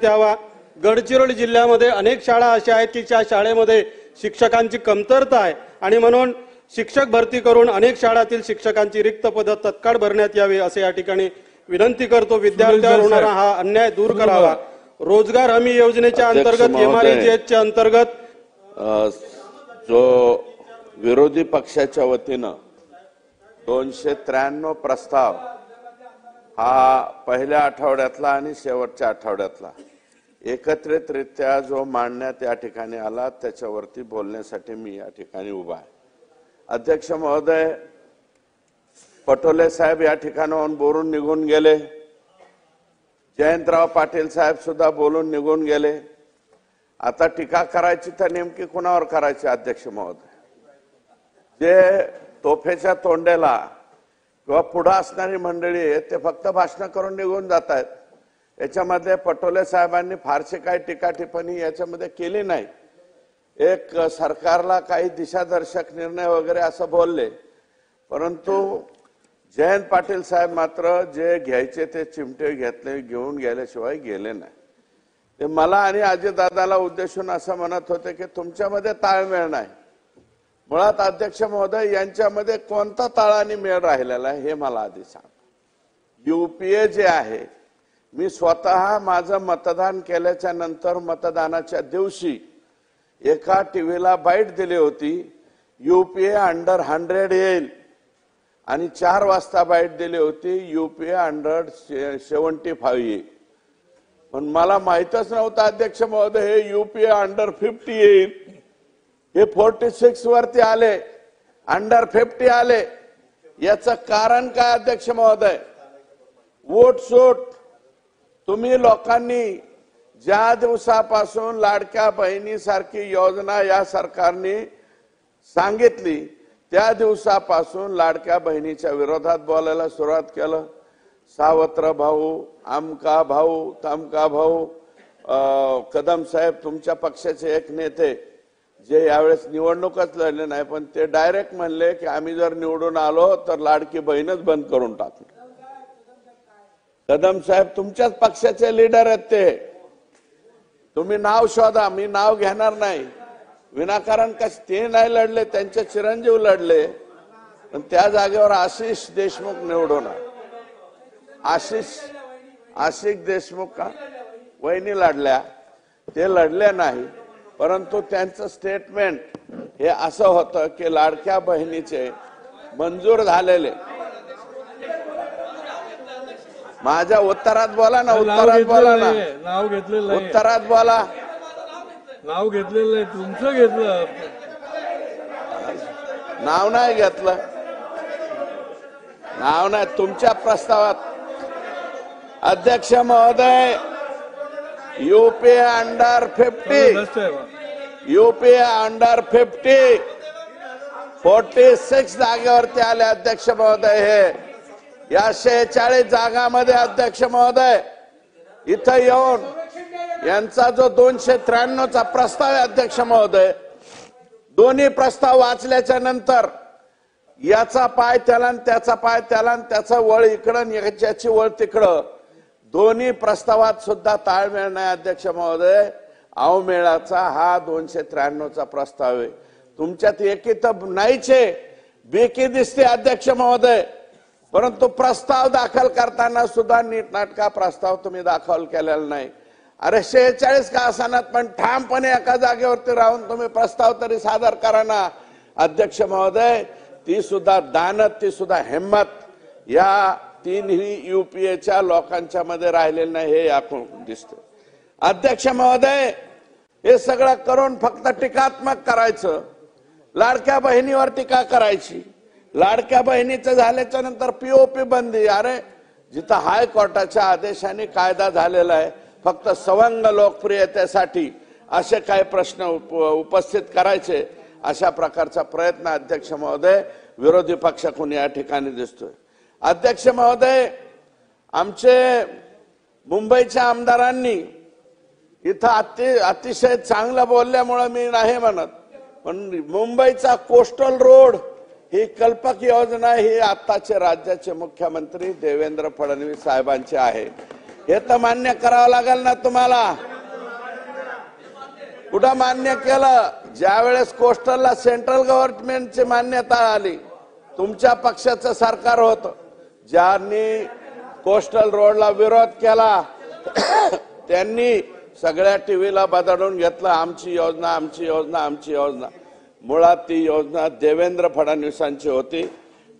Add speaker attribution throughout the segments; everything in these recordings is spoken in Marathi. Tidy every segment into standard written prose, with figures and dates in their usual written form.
Speaker 1: करण्यात यावा। गडचिरोली जिल्ह्यामध्ये अनेक शाळा अशा आहेत की ज्या शाळेमध्ये शिक्षकांची कमतरता आहे आणि म्हणून शिक्षक भरती करून अनेक शाळांतील शिक्षकांची रिक्त पदं तत्काळ भरण्यात यावी असे या ठिकाणी विनंती करतो। विद्यार्थ्यांवर होणारा हा अन्याय दूर करावा। रोजगार हमी योजनेच्या अंतर्गत MREGHच्या अंतर्गत
Speaker 2: जो विरोधी पक्षाच्या वतीनं 293 प्रस्ताव हा पहिल्या आठवड्यातला आणि शेवटच्या आठवड्यातला एकत्रितरित्या जो मांडण्यात या ठिकाणी आला त्याच्यावरती बोलण्यासाठी मी या ठिकाणी उभा आहे। अध्यक्ष महोदय, पटोले साहेब या ठिकाणाहून बोलून निघून गेले, जयंतराव पाटील साहेब सुद्धा बोलून निघून गेले। आता टीका करायची तर नेमकी कुणावर करायची अध्यक्ष महोदय? जे तोफेच्या तोंडेला किंवा पुढे असणारी मंडळी आहे ते फक्त भाषण करून निघून जात आहेत। याच्यामध्ये पटोले साहेबांनी फारसे काही टीका टिप्पणी याच्यामध्ये केली नाही। एक सरकारला काही दिशादर्शक निर्णय वगैरे असं बोलले, परंतु जयंत पाटील साहेब मात्र जे घ्यायचे ते चिमटे घेऊन गेल्याशिवाय गेले नाही। ते मला आणि अजितदादाला उद्देशून असं म्हणत होते की तुमच्यामध्ये ताळमेळ नाही। मुळात अध्यक्ष महोदय, यांच्यामध्ये कोणता ताळ आणि मेळ राहिलेला आहे हे मला आधी सांग। UPA जे आहे, मी स्वतः माझं मतदान केल्याच्या नंतर मतदानाच्या दिवशी एका टीव्हीला बाईट दिली होती, UPA अंडर 100 येईल, आणि 4 वाजता बाईट दिली होती UPA अंडर 75 येईल। पण मला माहितच नव्हतं अध्यक्ष महोदय हे UPA अंडर 50 येईल। हे 46 वरती आले, अंडर 50 आले। याचं कारण काय अध्यक्ष महोदय? वोट सूट। तुम्ही लोकांनी ज्या दिवसापासून लाडक्या बहिणीसारखी योजना या सरकारने सांगितली त्या दिवसापासून लाडक्या बहिणीच्या विरोधात बोलायला सुरुवात केलं। सावत्र भाऊ, आमका भाऊ, तमका भाऊ। कदम साहेब तुमच्या पक्षाचे एक नेते जे यावेळेस निवडणूकच लढले नाही, पण ते डायरेक्ट म्हणले की आम्ही जर निवडून आलो तर लाडकी बहीणच बंद करून टाकू। कदम साहेब तुमच्याच पक्षाचे लीडर आहेत। ते तुम्ही नाव शोधा, मी नाव घेणार नाही। विनाकारण ते नाही लढले, त्यांचे चिरंजीव लढले, पण त्या जागेवर आशिष देशमुख निवडून आशिष देशमुख का वहिनी लढल्या, ते लढले नाही। परंतु त्यांचं स्टेटमेंट हे असं होतं की लाडक्या बहिणीचे मंजूर झालेले। माझ्या उत्तरात बोला ना, उत्तरात बोला ना,
Speaker 3: नाव घेतलेलं,
Speaker 2: उत्तरात बोला।
Speaker 3: नाव घेतलेलं आहे, तुमचं घेतलं,
Speaker 2: नाव नाही घेतलं, नाव नाही तुमच्या प्रस्तावात। अध्यक्ष महोदय, UPA अंडर 50, UPA अंडर 50 46 जागेवरती आले अध्यक्ष महोदय। हे या 46 जागांमध्ये अध्यक्ष महोदय इथं येऊन यांचा जो 293चा प्रस्ताव आहे अध्यक्ष महोदय, दोन्ही प्रस्ताव वाचल्याच्या नंतर याचा पाय त्याला आणि त्याचा पाय त्याला आणि त्याचा वळ इकडं आणि याची वळ तिकडं, दोन्ही प्रस्तावात सुद्धा ताळमेळ नाही अध्यक्ष महोदय। अवमेळाचा हा 293चा प्रस्ताव आहे। तुमच्यात एकी तर नाहीचे, बेकी दिसते अध्यक्ष महोदय, परंतु प्रस्ताव दाखल करताना सुद्धा नीटनाटका प्रस्ताव तुम्ही दाखल केलेला नाही। अरे 46 का असणार, पण ठामपणे एका जागेवरती राहून तुम्ही प्रस्ताव तरी सादर करा ना अध्यक्ष महोदय। ती सुद्धा दानत, ती सुद्धा हिम्मत या तीनही UPAच्या लोकांच्या मध्ये राहिलेलं नाही, हे यातून दिसतं अध्यक्ष महोदय। हे सगळं करून फक्त टीकात्मक करायचं, लाडक्या बहिणीवर टीका करायची। लाडक्या बहिणीचं झाल्याच्या नंतर POP बंदी। अरे जिथं हायकोर्टाच्या आदेशाने कायदा झालेला आहे, फक्त सवंग लोकप्रियतेसाठी असे काही प्रश्न उपस्थित करायचे, अशा प्रकारचा प्रयत्न अध्यक्ष महोदय विरोधी पक्षाकडून या ठिकाणी दिसतोय। अध्यक्ष महोदय, आमचे मुंबईच्या आमदारांनी इथं अतिशय चांगलं बोलल्यामुळे मी नाही म्हणत, पण मुंबईचा कोस्टल रोड ही कल्पक योजना ही आताचे राज्याचे मुख्यमंत्री देवेंद्र फडणवीस साहेबांची आहे। हे तर मान्य करावं लागेल ना तुम्हाला. कुठं मान्य केलं? ज्यावेळेस कोस्टलला सेंट्रल गव्हर्नमेंटची मान्यता आली, तुमच्या पक्षाचं सरकार होतं, ज्यांनी कोस्टल रोडला विरोध केला त्यांनी सगळ्या टीव्हीला बदलून घेतलं, आमची योजना, आमची योजना, आमची योजना. मुळात ती योजना देवेंद्र फडणवीसांची होती.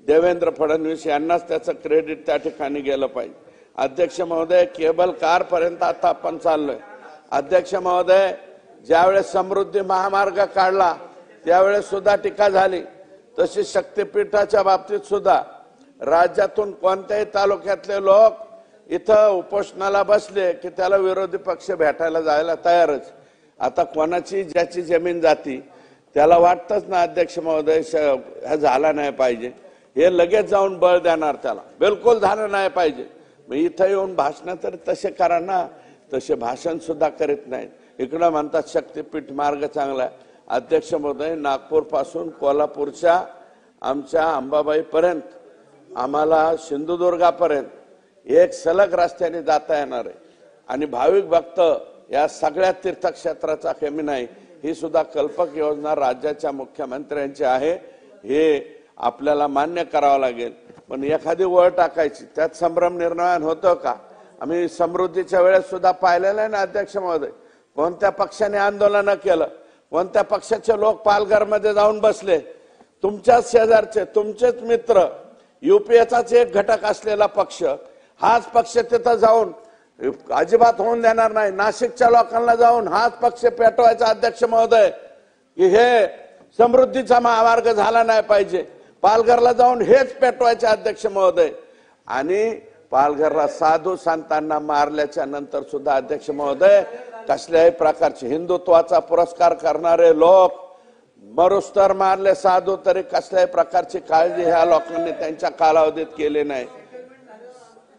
Speaker 2: देवेंद्र फडणवीस यांनाच त्याचं क्रेडिट त्या ठिकाणी गेलं पाहिजे. अध्यक्ष महोदय, केबल कार पर्यंत आता आपण चाललोय. अध्यक्ष महोदय, ज्यावेळेस समृद्धी महामार्ग काढला त्यावेळेस सुद्धा टीका झाली. तशी शक्तीपीठाच्या बाबतीत सुद्धा राज्यातून कोणत्याही तालुक्यातले लोक इथं उपोषणाला बसले की त्याला विरोधी पक्ष भेटायला जायला तयारच. आता कोणाची ज्याची जमीन जाती त्याला वाटतच ना अध्यक्ष महोदय हा झाला नाही पाहिजे, हे लगेच जाऊन बळ देणार, त्याला बिलकुल झालं नाही पाहिजे. मग इथं येऊन भाषण तर तसे करा ना, तसे भाषण सुद्धा करीत नाहीत. इकडं म्हणतात शक्तीपीठ मार्ग चांगला आहे. अध्यक्ष महोदय, नागपूर पासून कोल्हापूरच्या आमच्या अंबाबाई पर्यंत आम्हाला सिंधुदुर्गापर्यंत एक सलग रस्त्याने जाता येणार आहे. आणि भाविक भक्त या सगळ्या तीर्थक्षेत्राचा कमी नाही, ही सुद्धा कल्पक योजना राज्याच्या मुख्यमंत्र्यांची आहे. हे आपल्याला मान्य करावं लागेल. पण एखादी वळ टाकायची, त्यात संभ्रम निर्माण होतं का? आम्ही समृद्धीच्या वेळेस सुद्धा पाहिलेलं आहे ना अध्यक्ष महोदय, कोणत्या पक्षाने आंदोलन केलं, कोणत्या पक्षाचे लोक पालघरमध्ये जाऊन बसले. तुमच्याच शेजारचे, तुमचेच मित्र, युपीएचाच एक घटक असलेला पक्ष, हाच पक्ष तिथं जाऊन अजिबात होऊन देणार नाही. नाशिकच्या लोकांना जाऊन हाच पक्ष पेटवायचा अध्यक्ष महोदय की हे समृद्धीचा महामार्ग झाला नाही पाहिजे. पालघरला जाऊन हेच पेटवायचे अध्यक्ष महोदय. आणि पालघरला साधू संतांना मारल्याच्या नंतर सुद्धा अध्यक्ष महोदय कसल्याही प्रकारचे हिंदुत्वाचा पुरस्कार करणारे लोक मरुस्तर मारले साधू तरी कसल्याही प्रकारची काळजी ह्या लोकांनी त्यांच्या कालावधीत केली नाही.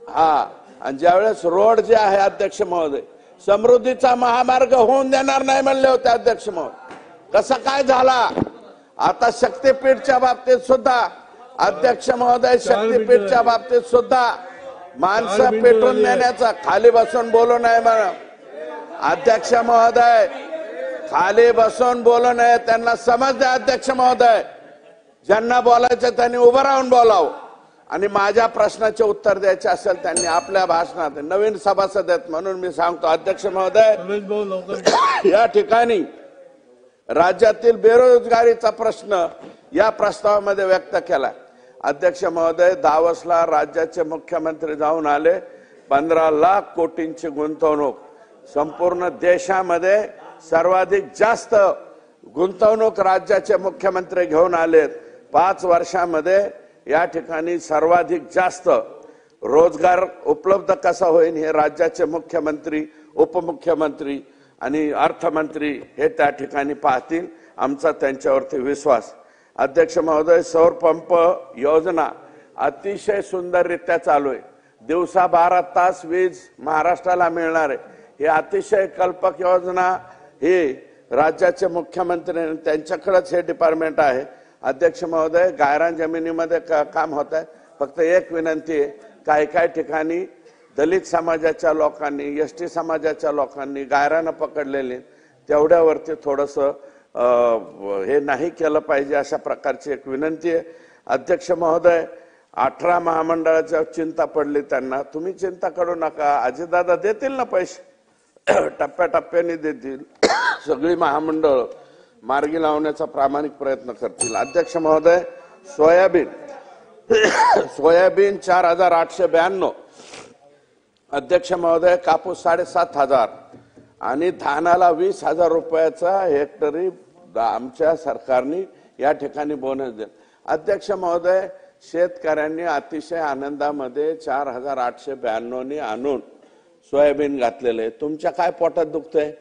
Speaker 2: हा, आणि ज्यावेळेस रोड जे आहे अध्यक्ष महोदय समृद्धीचा महामार्ग होऊन देणार नाही म्हणले होते अध्यक्ष महोदय, कसं काय झाला? आता शक्तीपीठच्या बाबतीत सुद्धा अध्यक्ष महोदय, शक्तीपीठच्या बाबतीत सुद्धा माणसं पेटून नेण्याचा, खाली बसून बोलू नये म्हणून अध्यक्ष महोदय, खाली बसून बोलू नये, त्यांना समज द्या अध्यक्ष महोदय. ज्यांना बोलायचं त्यांनी उभं राहून बोलावं आणि माझ्या प्रश्नाचे उत्तर द्यायचे असेल त्यांनी आपल्या भाषणात. नवीन सभासद आहेत म्हणून मी सांगतो अध्यक्ष महोदय, या ठिकाणी राज्यातील बेरोजगारीचा प्रश्न या प्रस्तावामध्ये व्यक्त केला. अध्यक्ष महोदय, दावोसला राज्याचे मुख्यमंत्री जाऊन आले. 15 लाख कोटींची गुंतवणूक, संपूर्ण देशामध्ये सर्वाधिक जास्त गुंतवणूक राज्याचे मुख्यमंत्री घेऊन आलेत. 5 वर्षामध्ये या ठिकाणी सर्वाधिक जास्त रोजगार उपलब्ध कसा होईल हे राज्याचे मुख्यमंत्री, उपमुख्यमंत्री आणि अर्थमंत्री हे त्या ठिकाणी पाहतील. आमचा त्यांच्यावरती विश्वास. अध्यक्ष महोदय, सौर पंप योजना अतिशय सुंदररित्या चालू आहे. दिवसा 12 तास वीज महाराष्ट्राला मिळणार आहे. ही अतिशय कल्पक योजना ही राज्याचे मुख्यमंत्री, त्यांच्याकडेच हे डिपार्टमेंट आहे. अध्यक्ष महोदय, गायरान जमिनीमध्ये काम होत आहे. फक्त एक विनंती आहे, काही ठिकाणी दलित समाजाच्या लोकांनी, एसटी समाजाच्या लोकांनी गायरानं पकडलेली, तेवढ्यावरती थोडंसं हे नाही केलं पाहिजे, अशा प्रकारची एक विनंती आहे. अध्यक्ष महोदय, 18 महामंडळाच्या चिंता पडली त्यांना, तुम्ही चिंता करू नका, अजितदादा देतील ना पैसे, टप्प्याटप्प्याने देतील. सगळी महामंडळ मार्गी लावण्याचा प्रामाणिक प्रयत्न करतील. अध्यक्ष महोदय, सोयाबीन 4892, अध्यक्ष महोदय, कापूस 7500 आणि धानाला 20,000 रुपयाचा हेक्टरी आमच्या सरकारने या ठिकाणी बोनस दिला. अध्यक्ष महोदय, शेतकऱ्यांनी अतिशय आनंदामध्ये 4892 आणून सोयाबीन घातलेले. तुमच्या काय पोटात दुखतंय?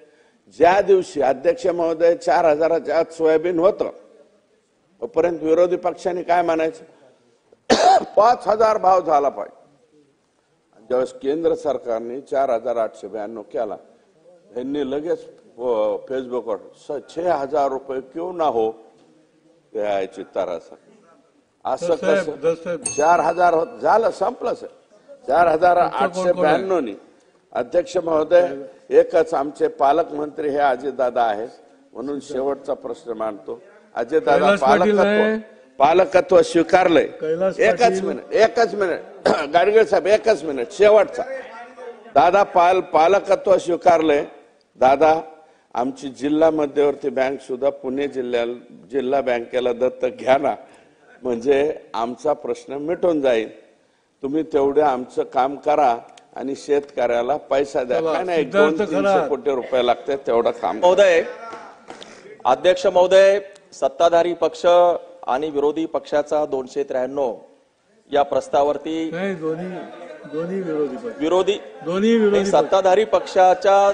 Speaker 2: ज्या दिवशी अध्यक्ष महोदय 4000च्या आत सोयाबीन होतं तोपर्यंत विरोधी पक्षांनी काय म्हणायचं, 5000 भाव झाला पाहिजे. ज्यावेळेस केंद्र सरकारने 4892 केला, यांनी लगेच फेसबुकवर 6000 रुपये क्यों ना हो यायची तरास. असं कसं 4000 झालं, संपलं. 4892 अध्यक्ष महोदय, एकच आमचे पालकमंत्री हे अजितदादा आहेत म्हणून शेवटचा प्रश्न मांडतो. अजितदादा
Speaker 3: कैलास पाटील आहे.
Speaker 2: पालकत्व स्वीकारलंय.
Speaker 3: कैलास
Speaker 2: एकच मिनिट गाडगीळ साहेब, एकच मिनिट शेवटचा. दादा पालकत्व स्वीकारलंय. दादा, आमची जिल्हा मध्यवर्ती बँक सुद्धा पुणे जिल्हा बँकेला दत्तक घ्या ना, म्हणजे आमचा प्रश्न मिटून जाईल. तुम्ही तेवढे आमचं काम करा आणि शेतकऱ्याला पैसा द्या. काय नाही, 200-300 कोटी रुपये लागते तेवढं काम.
Speaker 4: महोदय, अध्यक्ष महोदय, सत्ताधारी पक्ष आणि विरोधी पक्षाचा 293 या प्रस्तावावरती
Speaker 3: नाही, दोन्ही विरोधी पक्ष.
Speaker 4: विरोधी
Speaker 3: दोन्ही विरोधी
Speaker 4: सत्ताधारी पक्षाच्या